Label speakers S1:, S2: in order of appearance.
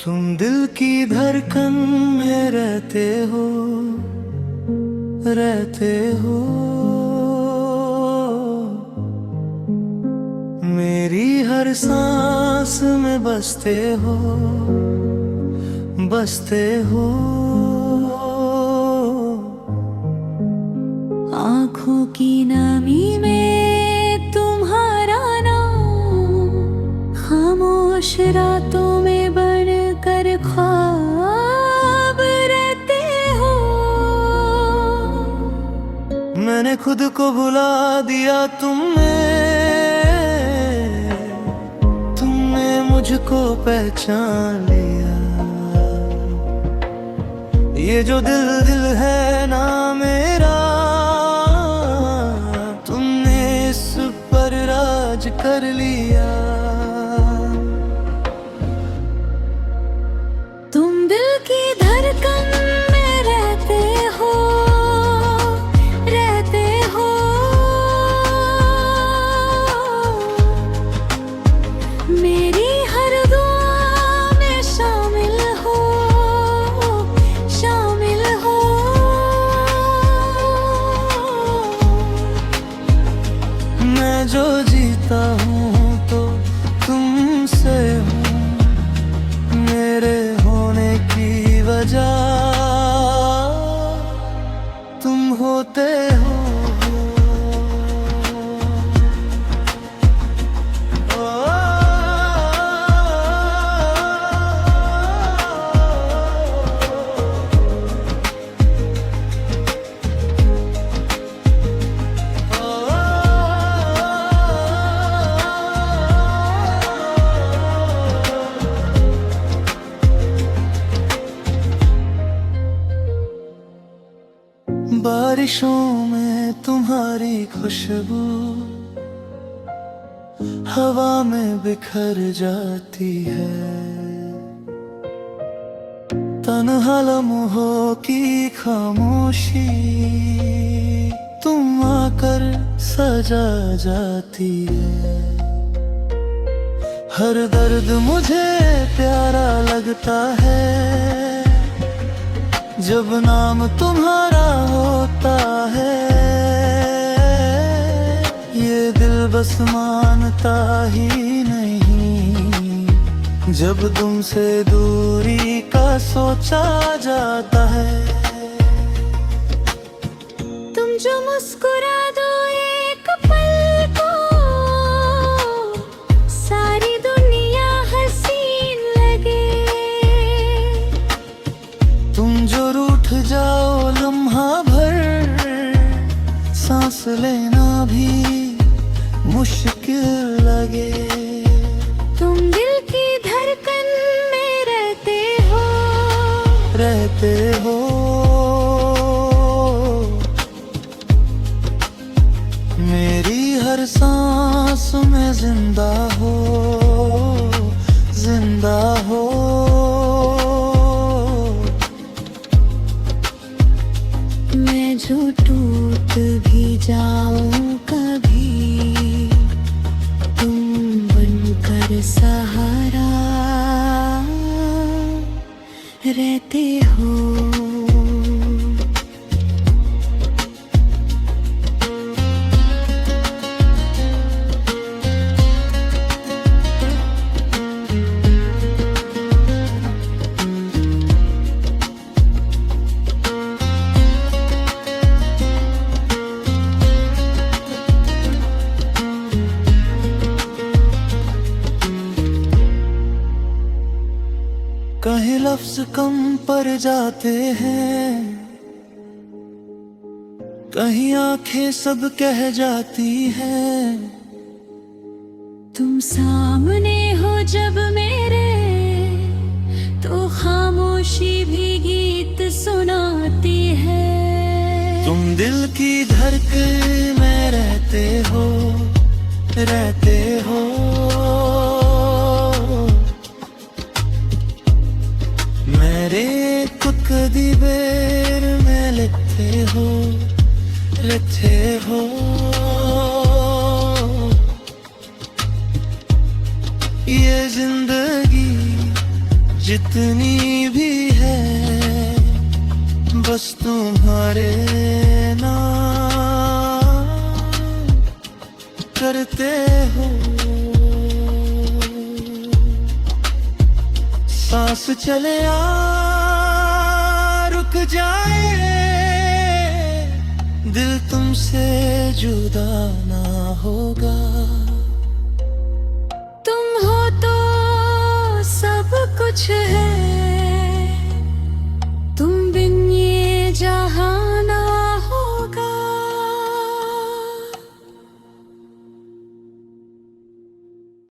S1: तुम दिल की धड़कन में रहते हो, रहते हो। मेरी हर सांस में बसते हो, बसते हो।
S2: आँखों की नमी में तुम्हारा नाम, खामोश रातों में बनकर ख्वाब रहते हो।
S1: मैंने खुद को भुला दिया तुमने मुझको पहचान लिया। ये जो दिल दिल है ना मेरा, तुमने इस पर राज कर लिया।
S2: तुम दिल की धड़कन में रहते हो, रहते हो। मेरी हर दुआ में शामिल हो, शामिल हो।
S1: मैं जो जीता हूँ तो तुमसे हूँ, मेरे होने की वजह तुम होते हो। बारिशों में तुम्हारी खुशबू हवा में बिखर जाती है। तन्हा लम्हों की खामोशी तुम आकर सजा जाती है। हर दर्द मुझे प्यारा लगता है जब नाम तुम्हारा होता है। ये दिल बस मानता ही नहीं जब तुमसे दूरी का सोचा जाता है।
S2: तुम जो मुस्कुरा दो एक पल को, सारी दुनिया हसीन लगे।
S1: तुम जो रूठ जाओ लम्हा भर, सांस लेना भी मुश्किल लगे।
S2: तुम दिल की धड़कन में रहते हो,
S1: रहते हो। मेरी हर सांस में जिंदा हो, जिंदा हो।
S2: मैं जो टूट भी जाऊं कभी, तुम बनकर सहारा रहते हो।
S1: कहीं लफ्ज कम पड़ जाते हैं, कहीं आंखें सब कह जाती हैं।
S2: तुम सामने हो जब मेरे, तो खामोशी भी गीत सुनाती है।
S1: तुम दिल की धड़कन में रहते हो, रहते हो। मेरे खुद कदी बेर में लिखते हो, लिखते हो। ये जिंदगी जितनी भी है बस तुम्हारे नाम करते हो। सांस चले आ रुक जाए, दिल तुमसे जुदा ना होगा।